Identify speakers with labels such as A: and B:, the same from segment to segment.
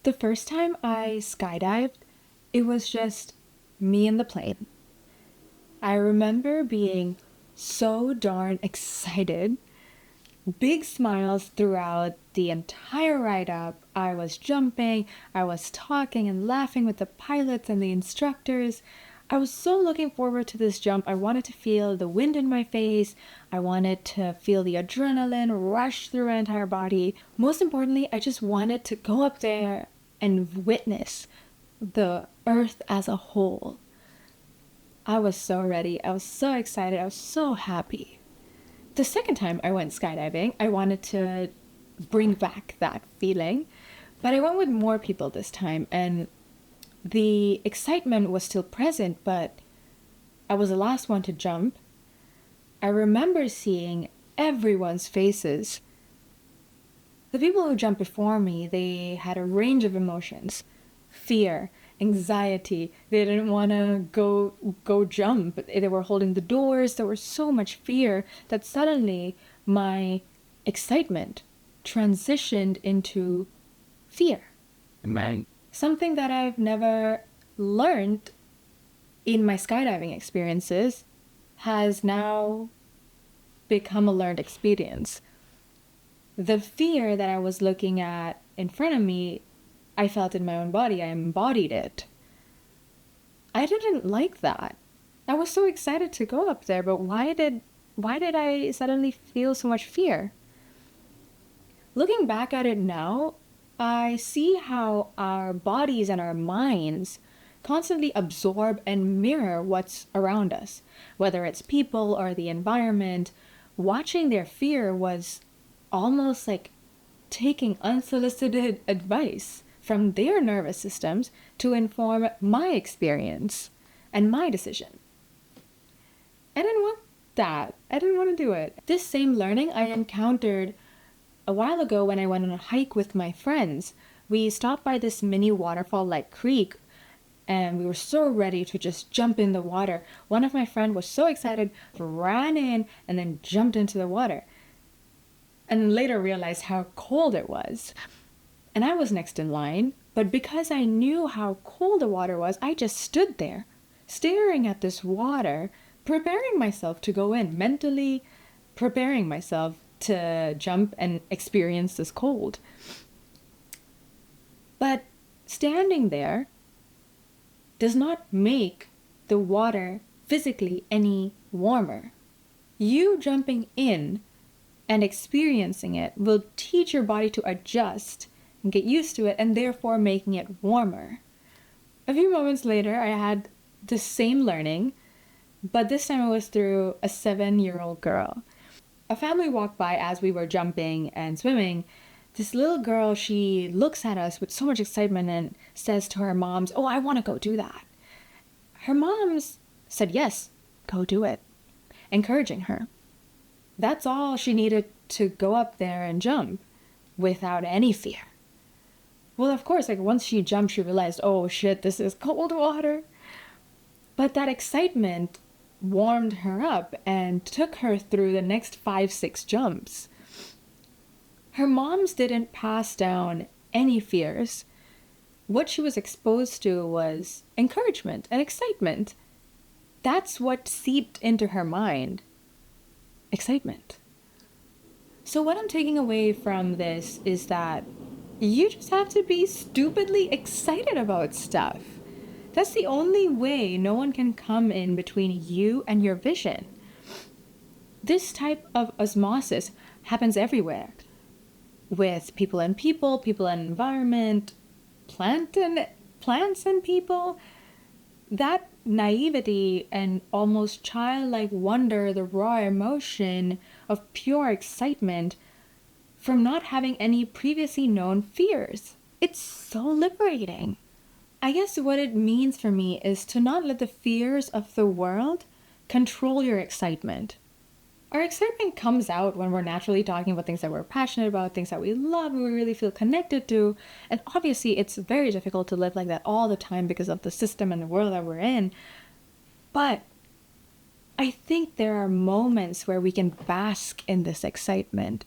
A: The first time I skydived, it was just me and the plane. I remember being so darn excited. Big smiles throughout the entire ride up. I was jumping, I was talking and laughing with the pilots and the instructors. I was so looking forward to this jump. I wanted to feel the wind in my face. I wanted to feel the adrenaline rush through my entire body. Most importantly, I just wanted to go up there and witness the earth as a whole. I was so ready. I was so excited. I was so happy. The second time I went skydiving, I wanted to bring back that feeling, but I went with more people this time, and the excitement was still present, but I was the last one to jump. I remember seeing everyone's faces. The people who jumped before me, they had a range of emotions. Fear, anxiety. They didn't want to go jump. They were holding the doors. There was so much fear that suddenly my excitement transitioned into fear.
B: Man.
A: Something that I've never learned in my skydiving experiences has now become a learned experience. The fear that I was looking at in front of me, I felt in my own body. I embodied it. I didn't like that. I was so excited to go up there, but why did I suddenly feel so much fear? Looking back at it now, I see how our bodies and our minds constantly absorb and mirror what's around us, whether it's people or the environment. Watching their fear was almost like taking unsolicited advice from their nervous systems to inform my experience and my decision. I didn't want that. I didn't want to do it. This same learning I encountered a while ago when I went on a hike with my friends. We stopped by this mini waterfall-like creek, and we were so ready to just jump in the water. One of my friends was so excited, ran in, and then jumped into the water. And later realized how cold it was. And I was next in line, but because I knew how cold the water was, I just stood there, staring at this water, preparing myself to go in, mentally preparing myself to jump and experience this cold. But standing there does not make the water physically any warmer. You jumping in and experiencing it will teach your body to adjust and get used to it, and therefore making it warmer. A few moments later, I had the same learning, but this time it was through a 7-year-old girl. A family walked by as we were jumping and swimming. This little girl, she looks at us with so much excitement and says to her moms, "Oh, I want to go do that." Her moms said, "Yes, go do it," encouraging her. That's all she needed to go up there and jump without any fear. Well, of course, like once she jumped, she realized, oh shit, this is cold water. But that excitement warmed her up and took her through the next 5-6 jumps. Her moms didn't pass down any fears. What she was exposed to was encouragement and excitement. That's what seeped into her mind. Excitement. So what I'm taking away from this is that you just have to be stupidly excited about stuff. That's the only way no one can come in between you and your vision. This type of osmosis happens everywhere. With people and people, people and environment, plants and people. That naivety and almost childlike wonder, the raw emotion of pure excitement from not having any previously known fears. It's so liberating. I guess what it means for me is to not let the fears of the world control your excitement. Our excitement comes out when we're naturally talking about things that we're passionate about, things that we love, we really feel connected to. And obviously it's very difficult to live like that all the time because of the system and the world that we're in. But I think there are moments where we can bask in this excitement,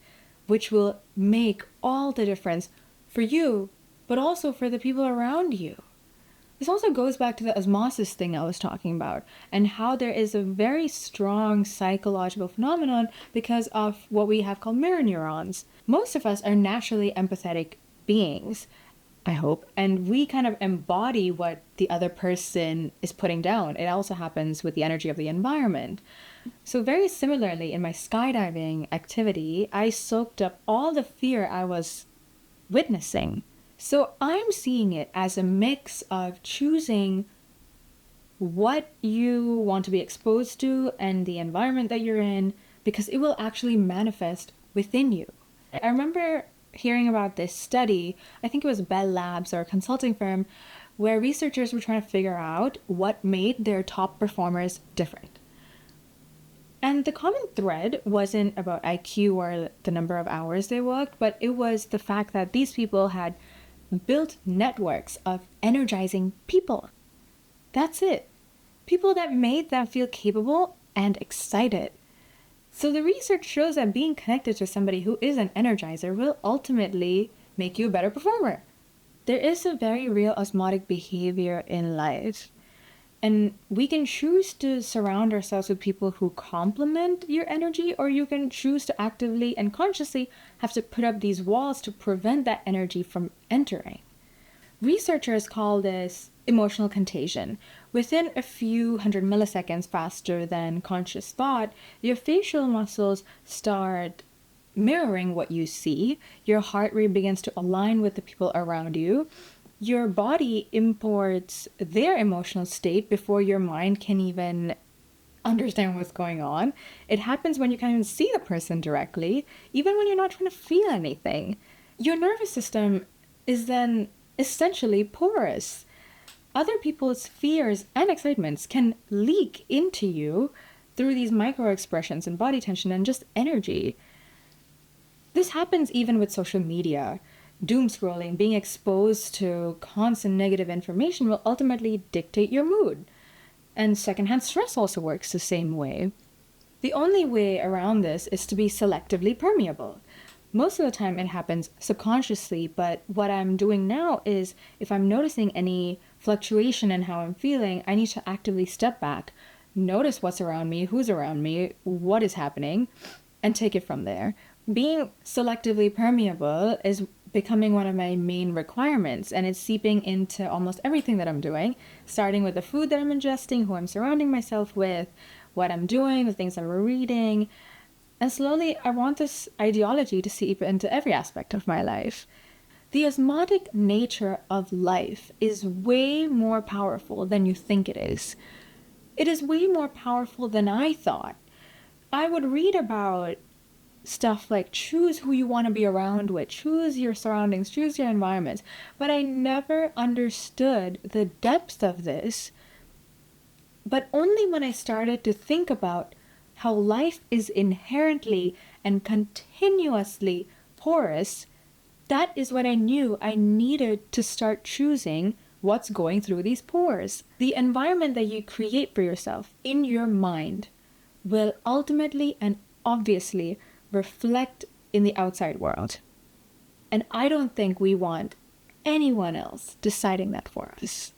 A: which will make all the difference for you, but also for the people around you. This also goes back to the osmosis thing I was talking about, and how there is a very strong psychological phenomenon because of what we have called mirror neurons. Most of us are naturally empathetic beings, I hope, and we kind of embody what the other person is putting down. It also happens with the energy of the environment. So very similarly, in my skydiving activity, I soaked up all the fear I was witnessing. So I'm seeing it as a mix of choosing what you want to be exposed to and the environment that you're in, because it will actually manifest within you. I remember hearing about this study, I think it was Bell Labs or a consulting firm, where researchers were trying to figure out what made their top performers different. And the common thread wasn't about IQ or the number of hours they worked, but it was the fact that these people had built networks of energizing people. That's it. People that made them feel capable and excited. So the research shows that being connected to somebody who is an energizer will ultimately make you a better performer. There is a very real osmotic behavior in life. And we can choose to surround ourselves with people who complement your energy, or you can choose to actively and consciously have to put up these walls to prevent that energy from entering. Researchers call this emotional contagion. Within a few hundred milliseconds faster than conscious thought, your facial muscles start mirroring what you see, your heart rate begins to align with the people around you, your body imports their emotional state before your mind can even understand what's going on. It happens when you can't even see the person directly, even when you're not trying to feel anything. Your nervous system is then essentially porous. Other people's fears and excitements can leak into you through these micro expressions and body tension and just energy. This happens even with social media. Doom scrolling, being exposed to constant negative information will ultimately dictate your mood. And secondhand stress also works the same way. The only way around this is to be selectively permeable. Most of the time it happens subconsciously, but what I'm doing now is if I'm noticing any fluctuation in how I'm feeling, I need to actively step back, notice what's around me, who's around me, what is happening, and take it from there. Being selectively permeable is becoming one of my main requirements, and it's seeping into almost everything that I'm doing, starting with the food that I'm ingesting, who I'm surrounding myself with, what I'm doing, the things that I'm reading. And slowly, I want this ideology to seep into every aspect of my life. The osmotic nature of life is way more powerful than you think it is. It is way more powerful than I thought. I would read about stuff like choose who you want to be around with, choose your surroundings, choose your environments, but I never understood the depth of this. But only when I started to think about how life is inherently and continuously porous, that is when I knew I needed to start choosing what's going through these pores. The environment that you create for yourself in your mind will ultimately and obviously reflect in the outside world. And I don't think we want anyone else deciding that for us.